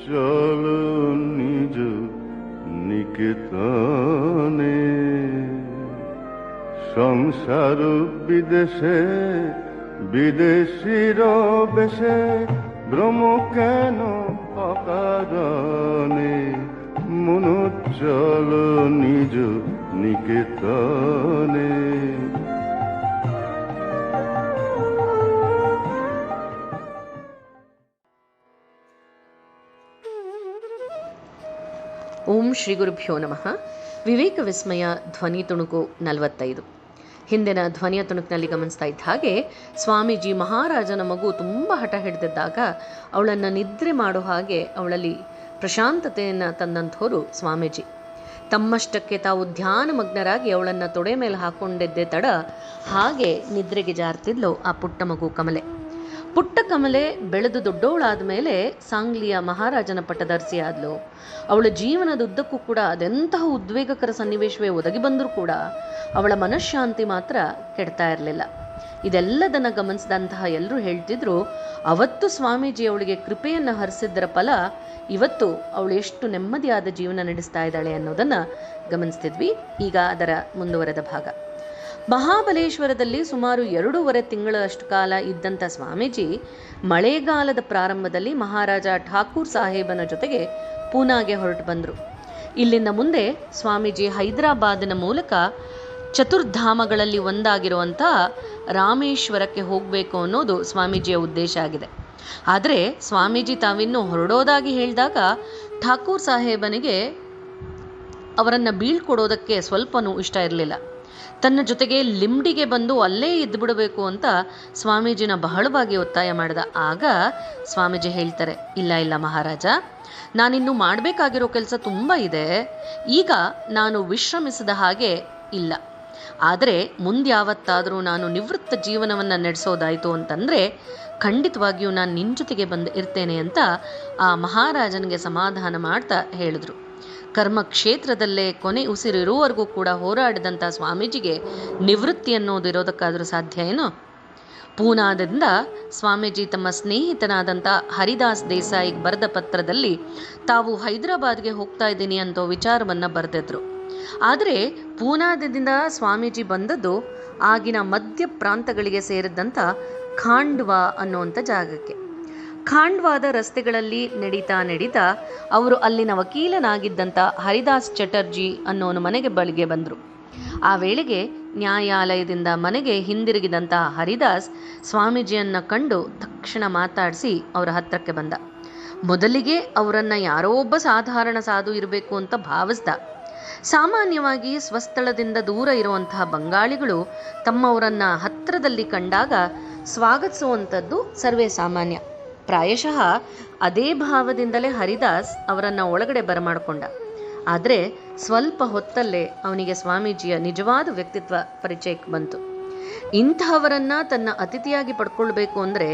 চলো নিজ নিকেতনে, সংসার বিদেশে বিদেশির বেশে ভ্রম কেন অকারণে, মন চলো নিজ নিকেতনে। ಓಂ ಶ್ರೀ ಗುರುಭ್ಯೋ ನಮಃ. ವಿವೇಕ ವಿಸ್ಮಯ ಧ್ವನಿ ತುಣುಕು 45. ಹಿಂದಿನ ಧ್ವನಿಯ ತುಣುಕಿನಲ್ಲಿ ಗಮನಿಸ್ತಾ ಇದ್ದ ಹಾಗೆ, ಸ್ವಾಮೀಜಿ ಮಹಾರಾಜನ ಮಗು ತುಂಬ ಹಠ ಹಿಡಿದಿದ್ದಾಗ ಅವಳನ್ನು ನಿದ್ರೆ ಮಾಡೋ ಹಾಗೆ ಅವಳಲ್ಲಿ ಪ್ರಶಾಂತತೆಯನ್ನು ತಂದಂಥವರು ಸ್ವಾಮೀಜಿ. ತಮ್ಮಷ್ಟಕ್ಕೆ ತಾವು ಧ್ಯಾನಮಗ್ನರಾಗಿ ಅವಳನ್ನು ತೊಡೆ ಮೇಲೆ ಹಾಕ್ಕೊಂಡಿದ್ದೇ ತಡ ಹಾಗೆ ನಿದ್ರೆಗೆ ಜಾರ್ತಿದ್ಲು ಆ ಪುಟ್ಟ ಮಗು ಕಮಲೆ. ಪುಟ್ಟ ಕಮಲೆ ಬೆಳೆದು ದೊಡ್ಡವಳಾದ ಮೇಲೆ ಸಾಂಗ್ಲಿಯ ಮಹಾರಾಜನ ಪಟ್ಟದರ್ಸಿ ಆದ್ಲು. ಅವಳ ಜೀವನದುದ್ದಕ್ಕೂ ಕೂಡ ಅದೆಂತಹ ಉದ್ವೇಗಕರ ಸನ್ನಿವೇಶವೇ ಒದಗಿ ಬಂದರೂ ಕೂಡ ಅವಳ ಮನಃಶಾಂತಿ ಮಾತ್ರ ಕೆಡ್ತಾ ಇರಲಿಲ್ಲ. ಇದೆಲ್ಲದನ್ನು ಗಮನಿಸಿದಂತಹ ಎಲ್ಲರೂ ಹೇಳ್ತಿದ್ರು, ಅವತ್ತು ಸ್ವಾಮೀಜಿ ಅವಳಿಗೆ ಕೃಪೆಯನ್ನು ಹರಿಸಿದ್ದರ ಫಲ ಇವತ್ತು ಅವಳು ಎಷ್ಟು ನೆಮ್ಮದಿಯಾದ ಜೀವನ ನಡೆಸ್ತಾ ಇದ್ದಾಳೆ ಅನ್ನೋದನ್ನು ಗಮನಿಸ್ತಿದ್ವಿ. ಈಗ ಅದರ ಮುಂದುವರೆದ ಭಾಗ. ಮಹಾಬಲೇಶ್ವರದಲ್ಲಿ ಸುಮಾರು 2.5 ತಿಂಗಳಷ್ಟು ಕಾಲ ಇದ್ದಂಥ ಸ್ವಾಮೀಜಿ ಮಳೆಗಾಲದ ಪ್ರಾರಂಭದಲ್ಲಿ ಮಹಾರಾಜ ಠಾಕೂರ್ ಸಾಹೇಬನ ಜೊತೆಗೆ ಪೂನಾಗೆ ಹೊರಟು ಬಂದರು. ಇಲ್ಲಿಂದ ಮುಂದೆ ಸ್ವಾಮೀಜಿ ಹೈದರಾಬಾದಿನ ಮೂಲಕ ಚತುರ್ಧಾಮಗಳಲ್ಲಿ ಒಂದಾಗಿರುವಂಥ ರಾಮೇಶ್ವರಕ್ಕೆ ಹೋಗಬೇಕು ಅನ್ನೋದು ಸ್ವಾಮೀಜಿಯ ಉದ್ದೇಶ ಆಗಿದೆ. ಆದರೆ ಸ್ವಾಮೀಜಿ ತಾವಿನ್ನೂ ಹೊರಡೋದಾಗಿ ಹೇಳಿದಾಗ ಠಾಕೂರ್ ಸಾಹೇಬನಿಗೆ ಅವರನ್ನು ಬೀಳ್ಕೊಡೋದಕ್ಕೆ ಸ್ವಲ್ಪನೂ ಇಷ್ಟ ಇರಲಿಲ್ಲ. ತನ್ನ ಜೊತೆಗೆ ಲಿಂಬ್ಡಿಗೆ ಬಂದು ಅಲ್ಲೇ ಇದ್ದುಬಿಡಬೇಕು ಅಂತ ಸ್ವಾಮೀಜಿನ ಬಹಳವಾಗಿ ಒತ್ತಾಯ ಮಾಡಿದ. ಆಗ ಸ್ವಾಮೀಜಿ ಹೇಳ್ತಾರೆ, ಇಲ್ಲ ಮಹಾರಾಜ, ನಾನಿನ್ನೂ ಮಾಡಬೇಕಾಗಿರೋ ಕೆಲಸ ತುಂಬ ಇದೆ. ಈಗ ನಾನು ವಿಶ್ರಮಿಸಿದ ಹಾಗೆ ಇಲ್ಲ. ಆದರೆ ಮುಂದೆ ಯಾವತ್ತಾದರೂ ನಾನು ನಿವೃತ್ತ ಜೀವನವನ್ನು ನಡೆಸೋದಾಯಿತು ಅಂತಂದರೆ ಖಂಡಿತವಾಗಿಯೂ ನಾನು ನಿನ್ನ ಜೊತೆಗೆ ಬಂದು ಇರ್ತೇನೆ ಅಂತ ಆ ಮಹಾರಾಜನಿಗೆ ಸಮಾಧಾನ ಮಾಡ್ತಾ ಹೇಳಿದ್ರು. ಕರ್ಮಕ್ಷೇತ್ರದಲ್ಲೇ ಕೊನೆ ಉಸಿರಿರುವವರೆಗೂ ಕೂಡ ಹೋರಾಡಿದಂಥ ಸ್ವಾಮೀಜಿಗೆ ನಿವೃತ್ತಿ ಅನ್ನೋದಿರೋದಕ್ಕಾದರೂ ಸಾಧ್ಯ ಏನೋ? ಪೂನಾದಿಂದ ಸ್ವಾಮೀಜಿ ತಮ್ಮ ಸ್ನೇಹಿತನಾದಂಥ ಹರಿದಾಸ್ ದೇಸಾಯಿಗೆ ಬರೆದ ಪತ್ರದಲ್ಲಿ ತಾವು ಹೈದರಾಬಾದ್ಗೆ ಹೋಗ್ತಾ ಇದ್ದೀನಿ ಅನ್ನೋ ವಿಚಾರವನ್ನು ಬರೆದಿದ್ರು. ಆದರೆ ಪೂನಾದಿಂದ ಸ್ವಾಮೀಜಿ ಬಂದದ್ದು ಆಗಿನ ಮಧ್ಯ ಪ್ರಾಂತಗಳಿಗೆ ಸೇರಿದಂಥ ಖಾಂಡ್ವಾ ಅನ್ನುವಂಥ ಜಾಗಕ್ಕೆ. ಖಾಂಡ್ವಾದ ರಸ್ತೆಗಳಲ್ಲಿ ನಡೀತಾ ಅವರು ಅಲ್ಲಿನ ವಕೀಲನಾಗಿದ್ದಂಥ ಹರಿದಾಸ್ ಚಟರ್ಜಿ ಅನ್ನೋನು ಮನೆಗೆ ಬಳಿಗೆ ಬಂದರು. ಆ ವೇಳೆಗೆ ನ್ಯಾಯಾಲಯದಿಂದ ಮನೆಗೆ ಹಿಂದಿರುಗಿದಂಥ ಹರಿದಾಸ್ ಸ್ವಾಮೀಜಿಯನ್ನು ಕಂಡು ತಕ್ಷಣ ಮಾತಾಡಿಸಿ ಅವರ ಹತ್ತಿರಕ್ಕೆ ಬಂದ. ಮೊದಲಿಗೆ ಅವರನ್ನು ಯಾರೋ ಒಬ್ಬ ಸಾಧಾರಣ ಸಾಧು ಇರಬೇಕು ಅಂತ ಭಾವಿಸ್ದ. ಸಾಮಾನ್ಯವಾಗಿ ಸ್ವಸ್ಥಳದಿಂದ ದೂರ ಇರುವಂತಹ ಬಂಗಾಳಿಗಳು ತಮ್ಮವರನ್ನು ಹತ್ತಿರದಲ್ಲಿ ಕಂಡಾಗ ಸ್ವಾಗತಿಸುವಂಥದ್ದು ಸರ್ವೇ ಸಾಮಾನ್ಯ. ಪ್ರಾಯಶಃ ಅದೇ ಭಾವದಿಂದಲೇ ಹರಿದಾಸ್ ಅವರನ್ನು ಒಳಗಡೆ ಬರಮಾಡಿಕೊಂಡ. ಆದರೆ ಸ್ವಲ್ಪ ಹೊತ್ತಲ್ಲೇ ಅವನಿಗೆ ಸ್ವಾಮೀಜಿಯ ನಿಜವಾದ ವ್ಯಕ್ತಿತ್ವ ಪರಿಚಯಕ್ಕೆ ಬಂತು. ಇಂತಹವರನ್ನು ತನ್ನ ಅತಿಥಿಯಾಗಿ ಪಡ್ಕೊಳ್ಬೇಕು ಅಂದರೆ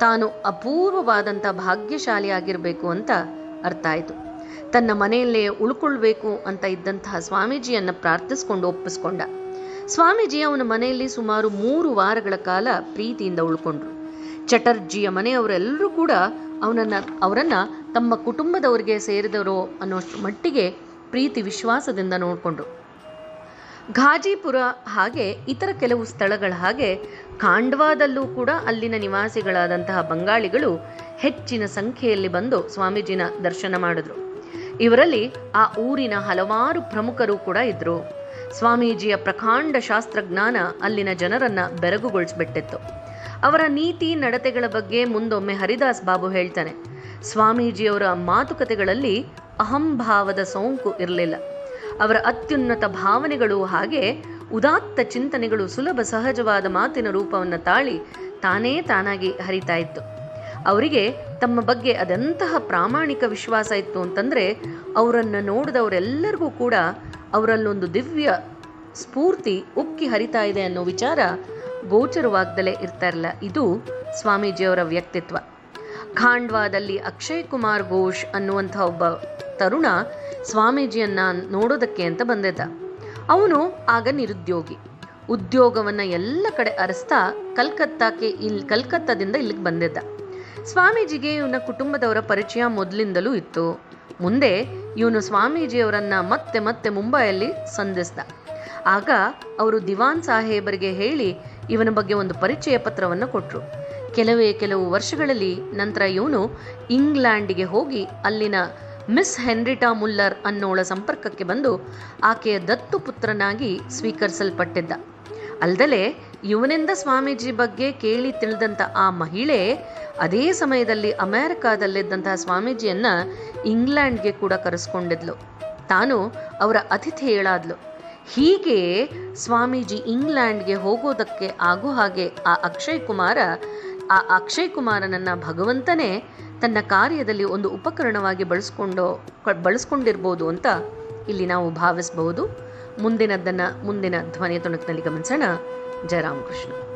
ತಾನು ಅಪೂರ್ವವಾದಂಥ ಭಾಗ್ಯಶಾಲಿಯಾಗಿರಬೇಕು ಅಂತ ಅರ್ಥ ಆಯಿತು. ತನ್ನ ಮನೆಯಲ್ಲೇ ಉಳ್ಕೊಳ್ಬೇಕು ಅಂತ ಇದ್ದಂತಹ ಸ್ವಾಮೀಜಿಯನ್ನು ಪ್ರಾರ್ಥಿಸ್ಕೊಂಡು ಒಪ್ಪಿಸ್ಕೊಂಡ. ಸ್ವಾಮೀಜಿ ಅವನ ಮನೆಯಲ್ಲಿ ಸುಮಾರು 3 ವಾರಗಳ ಕಾಲ ಪ್ರೀತಿಯಿಂದ ಉಳ್ಕೊಂಡ್ರು. ಚಟರ್ಜಿಯ ಮನೆಯವರೆಲ್ಲರೂ ಕೂಡ ಅವರನ್ನು ತಮ್ಮ ಕುಟುಂಬದವರಿಗೆ ಸೇರಿದವರು ಅನ್ನೋಷ್ಟು ಮಟ್ಟಿಗೆ ಪ್ರೀತಿ ವಿಶ್ವಾಸದಿಂದ ನೋಡಿಕೊಂಡ್ರು. ಘಾಜಿಪುರ ಹಾಗೆ ಇತರ ಕೆಲವು ಸ್ಥಳಗಳ ಹಾಗೆ ಖಾಂಡ್ವಾದಲ್ಲೂ ಕೂಡ ಅಲ್ಲಿನ ನಿವಾಸಿಗಳಾದಂತಹ ಬಂಗಾಳಿಗಳು ಹೆಚ್ಚಿನ ಸಂಖ್ಯೆಯಲ್ಲಿ ಬಂದು ಸ್ವಾಮೀಜಿನ ದರ್ಶನ ಮಾಡಿದ್ರು. ಇವರಲ್ಲಿ ಆ ಊರಿನ ಹಲವಾರು ಪ್ರಮುಖರು ಕೂಡ ಇದ್ರು. ಸ್ವಾಮೀಜಿಯ ಪ್ರಕಾಂಡ ಶಾಸ್ತ್ರಜ್ಞಾನ ಅಲ್ಲಿನ ಜನರನ್ನ ಬೆರಗುಗೊಳಿಸ್ಬಿಟ್ಟಿತ್ತು. ಅವರ ನೀತಿ ನಡತೆಗಳ ಬಗ್ಗೆ ಮುಂದೊಮ್ಮೆ ಹರಿದಾಸ್ ಬಾಬು ಹೇಳ್ತಾನೆ, ಸ್ವಾಮೀಜಿಯವರ ಮಾತುಕತೆಗಳಲ್ಲಿ ಅಹಂಭಾವದ ಸೋಂಕು ಇರಲಿಲ್ಲ. ಅವರ ಅತ್ಯುನ್ನತ ಭಾವನೆಗಳು ಹಾಗೆ ಉದಾತ್ತ ಚಿಂತನೆಗಳು ಸುಲಭ ಸಹಜವಾದ ಮಾತಿನ ರೂಪವನ್ನು ತಾಳಿ ತಾನಾಗಿ ಹರಿತಾ ಇತ್ತು. ಅವರಿಗೆ ತಮ್ಮ ಬಗ್ಗೆ ಅದೆಂತಹ ಪ್ರಾಮಾಣಿಕ ವಿಶ್ವಾಸ ಇತ್ತು ಅಂತಂದರೆ ಅವರನ್ನು ನೋಡಿದವರೆಲ್ಲರಿಗೂ ಕೂಡ ಅವರಲ್ಲೊಂದು ದಿವ್ಯ ಸ್ಫೂರ್ತಿ ಉಕ್ಕಿ ಹರಿತಾ ಇದೆ ಅನ್ನೋ ವಿಚಾರ ಗೋಚರವಾಗ್ದಲೇ ಇರ್ತಾ ಇರಲಿಲ್ಲ. ಇದು ಸ್ವಾಮೀಜಿಯವರ ವ್ಯಕ್ತಿತ್ವ. ಖಾಂಡ್ವಾದಲ್ಲಿ ಅಕ್ಷಯ್ ಕುಮಾರ್ ಘೋಷ್ ಅನ್ನುವಂಥ ಒಬ್ಬ ತರುಣ ಸ್ವಾಮೀಜಿಯನ್ನ ನೋಡೋದಕ್ಕೆ ಅಂತ ಬಂದಿದ್ದ. ಅವನು ಆಗ ನಿರುದ್ಯೋಗಿ. ಉದ್ಯೋಗವನ್ನು ಎಲ್ಲ ಕಡೆ ಅರಸ್ತಾ ಕಲ್ಕತ್ತಾದಿಂದ ಇಲ್ಲಿಗೆ ಬಂದಿದ್ದ. ಸ್ವಾಮೀಜಿಗೆ ಇವನ ಕುಟುಂಬದವರ ಪರಿಚಯ ಮೊದಲಿಂದಲೂ ಇತ್ತು. ಮುಂದೆ ಇವನು ಸ್ವಾಮೀಜಿಯವರನ್ನ ಮತ್ತೆ ಮತ್ತೆ ಮುಂಬೈಯಲ್ಲಿ ಸಂಧಿಸಿದ. ಆಗ ಅವರು ದಿವಾನ್ ಸಾಹೇಬರಿಗೆ ಹೇಳಿ ಇವನ ಬಗ್ಗೆ ಒಂದು ಪರಿಚಯ ಪತ್ರವನ್ನು ಕೊಟ್ಟರು. ಕೆಲವು ವರ್ಷಗಳಲ್ಲಿ ನಂತರ ಇವನು ಇಂಗ್ಲೆಂಡಿಗೆ ಹೋಗಿ ಅಲ್ಲಿನ ಮಿಸ್ ಹೆನ್ರಿಟಾ ಮುಲ್ಲರ್ ಅನ್ನೋಳ ಸಂಪರ್ಕಕ್ಕೆ ಬಂದು ಆಕೆಯ ದತ್ತು ಪುತ್ರನಾಗಿ ಸ್ವೀಕರಿಸಲ್ಪಟ್ಟಿದ್ದ. ಅಲ್ಲದೆ ಇವನಿಂದ ಸ್ವಾಮೀಜಿ ಬಗ್ಗೆ ಕೇಳಿ ತಿಳಿದಂಥ ಆ ಮಹಿಳೆ ಅದೇ ಸಮಯದಲ್ಲಿ ಅಮೆರಿಕಾದಲ್ಲಿದ್ದಂತಹ ಸ್ವಾಮೀಜಿಯನ್ನ ಇಂಗ್ಲೆಂಡ್ಗೆ ಕೂಡ ಕರೆಸ್ಕೊಂಡಿದ್ಲು. ತಾನು ಅವರ ಅತಿಥೇಯಳಾದ್ಲು. ಹೀಗೆ ಸ್ವಾಮೀಜಿ ಇಂಗ್ಲೆಂಡ್ಗೆ ಹೋಗೋದಕ್ಕೆ ಆಗೋ ಹಾಗೆ ಆ ಅಕ್ಷಯ್ ಕುಮಾರನನ್ನ ಭಗವಂತನೇ ತನ್ನ ಕಾರ್ಯದಲ್ಲಿ ಒಂದು ಉಪಕರಣವಾಗಿ ಬಳಸ್ಕೊಂಡಿರ್ಬೋದು ಅಂತ ಇಲ್ಲಿ ನಾವು ಭಾವಿಸಬಹುದು. ಮುಂದಿನ ಧ್ವನಿಯ ತುಣುಕಿನಲ್ಲಿ ಗಮನಿಸೋಣ. ಜಯ ರಾಮಕೃಷ್ಣ.